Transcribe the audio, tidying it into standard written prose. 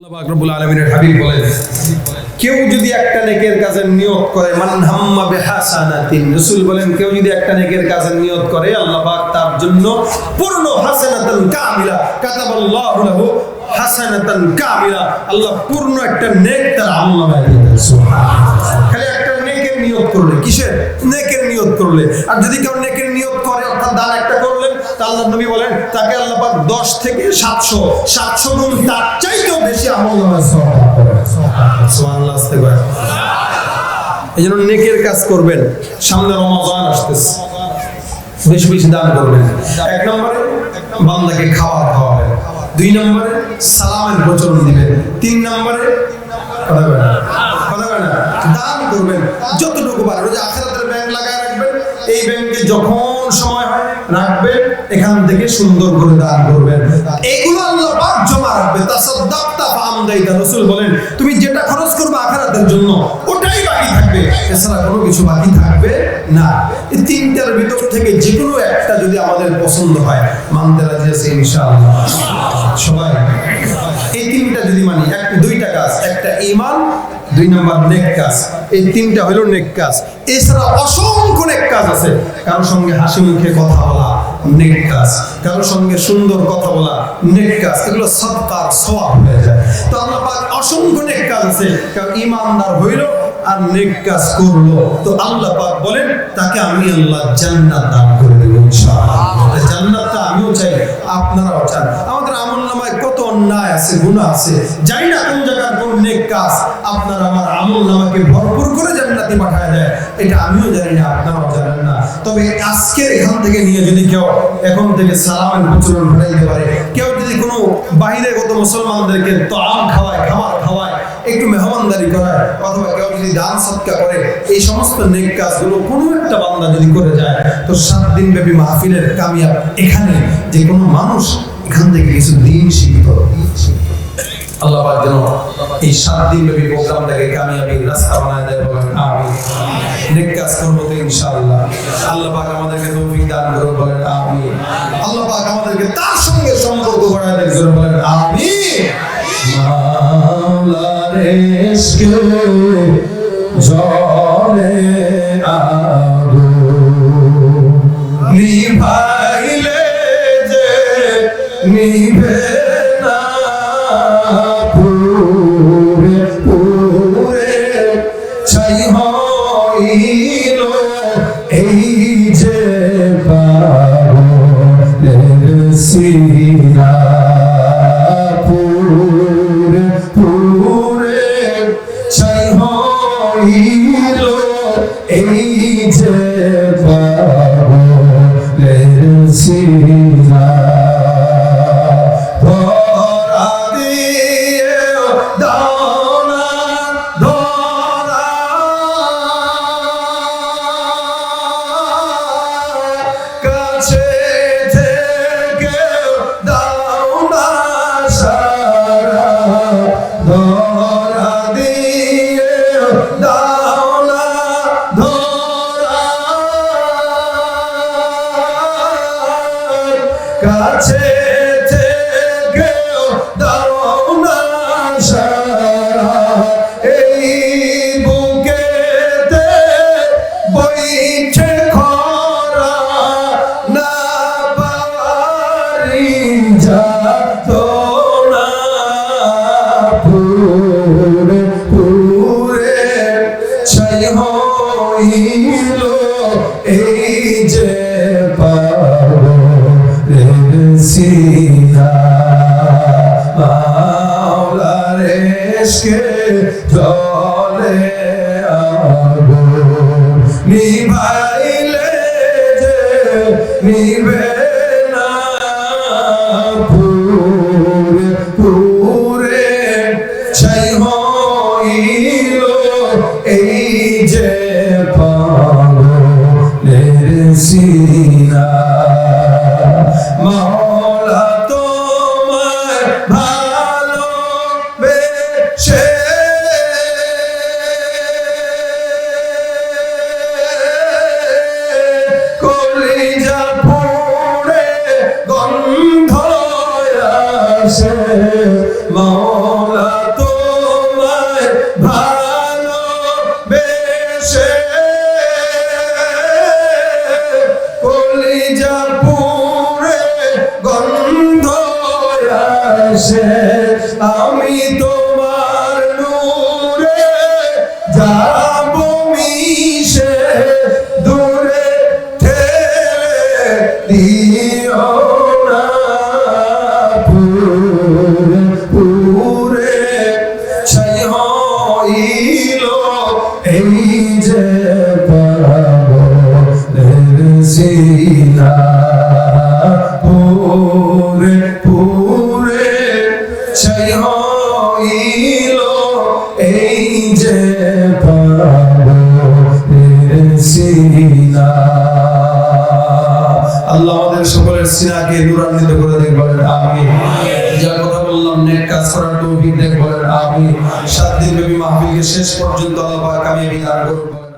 আল্লাহ পাক রব্বুল আলামিনের হাবিব বলেন, কেউ যদি একটা নেকের কাজের নিয়ত করে, মান হাম্মা বিহাসানাতিন, রাসূল বলেন কেউ যদি একটা নেকের কাজের নিয়ত করে আল্লাহ পাক তার জন্য পূর্ণ হাসানাতান কামিলা কাতাবাল্লাহু লাহু হাসানাতান কামিলা, আল্লাহ পূর্ণ একটা নেক তার আমলনামায় দিয়ে দেন। সুবহানাল্লাহ। খালি একটা নেকের নিয়ত করলে, কিসের নেকের নিয়ত করলে, আর যদি কেউ নেকের নিয়ত করে অর্থাৎ দান একটা করলেন, তা আল্লাহ নবী বলেন তাকে আল্লাহ পাক 10 থেকে 700 গুণ তার চাইতেও বেশি আমলনামায় সওয়াব করে। সুবহানাল্লাহ। আস্তে করে এইজন্য নেকের কাজ করবেন। সামনে রমজান আসতেছে, বেশি বেশি দান করবেন। 1 নম্বরে বান্দাকে খাওয়াবেন, 2 নম্বরে সালামের প্রচলন দিবেন, 3 নম্বরে কথা না দান করবেন যতটুকু পারেন। ওই যে আখিরাতের ব্যাংক লাগায় রাখবেন, এই ব্যাংকে যখন সময় হয় রাখবেন, এখান থেকে সুন্দর করে দান করবেন। এগুলো আল্লাহ পাক জমা রাখবে। তাসাদ্দাকতা ফামদাইতা, রাসূল বলেন তুমি যেটা খরচ করবে আখিরাতের জন্য ওটাই বাকি থাকবে, এছাড়া কোনো কিছু বাকি থাকবে না। এই তিনটার ভিতর থেকে যে কোনো একটা যদি আমাদের পছন্দ হয় মানতে রাজি আছি ইনশাআল্লাহ সবাই। এই তিনটা যদি মানি, দুইটা কাজ, একটা ঈমান, 2 নম্বর নেক কাজ, এই তিনটা হলো নেক কাজ। এছাড়া অসংখ্য নেক কাজ আছে। কারোর সঙ্গে হাসি মুখে কথা বলা নেক কাজ, কারোর সঙ্গে সুন্দর কথা বলা নেক কাজ, এগুলো সাদকার সওয়াব হয়ে যায়। তো আল্লাহ পাক অসংখ্য নেক কাজ আছে। কারণ ঈমানদার হইল আর নেক কাজ করলো, তো আল্লাহ পাক বলেন তাকে আমি আল্লাহ জান্নাত দান করে দেব ইনশাআল্লাহ। জান্নাতটা আমিও চাই, আপনারাও চান। আমাদের আমলনামায় কত অন্যায় আছে, গুনাহ আছে, জানি না কোন জায়গার কোন নেক কাজ আপনার আমার আমলনামাকে ভরপুর করে জান্নাতে পাঠায় দেয়, এটা আমিও জানি না, আপনারাও জানেন না। তবে আজকে এখান থেকে নিয়ে যদি কেউ এখন থেকে সালামের প্রচলন ঘটাইতে পারে, কেউ যদি কোনো বাহিরে গত মুসলমানদেরকে তাআম খাওয়ায়, খাবার খাওয়ায়, একটু মেহমানদারি করায়, অথবা কেউ যদি দান সদকা করে, এই সমস্ত নেক কাজগুলো কোনো একটা বান্দা যদি করে যায়, তো 7 দিন ব্যাপী মাহফিলের কামিয়াব এখানে যে কোনো মানুষ এখান থেকে কিছু দিন শিখত। আল্লাহ পাক যেন এই 7 দিন ব্যাপী প্রোগ্রামটাকে কামিয়াবির রাস্তা বানায় দেয়, বলেন আমিন। নেক কাজ করবো তো ইনশাআল্লাহ। আল্লাহ পাক আমাদেরকে তৌফিক দান করুন, বলেন আমিন। আল্লাহ পাক আমাদেরকে তার সঙ্গে সম্পর্ক গড়ায় দেন, বলেন আমিন। মাওলার ইশকে জলে আগুন নিভাইলে যে নিভে না, পুরে পুরে ছাই হইল এই যে পাগলের সিনা, পুরে পুরে ছাই হইল এই যে পাগলের সিনা। কাছে থেকেও দাও না সারা, এই বুকেতে বইছে খরা, না পারি যাতনা, পুরে পুরে ছাই হইল এই যে সিনা, মাওলার ইশকে জলে আগুন নিভাইলে যে নিভে না, পুরে পুরে ছাই হইল এই যে পাগলের সিনা। মাওলা তোমায় ভালোবেসে কলিজা আমি তোমার নূরে যাব মিশে দূরে ঠেলে দিও না পুরে পুরে ছাই হইল এই যে পাগলের সিনা পুরে পুরে ছাই হইল এই যে পাগলের সিনা। আল্লাহ আমাদের সকলের সিনাকে নূরান্বিত করে দেন, বলেন আমিন। যা কথা বললাম নেক কাজ করার তৌফিক দেন, বলেন আমিন। 7 দিন ব্যাপী মাহফিলকে শেষ পর্যন্ত আল্লাহ পাক কামিয়াবি দান করুন।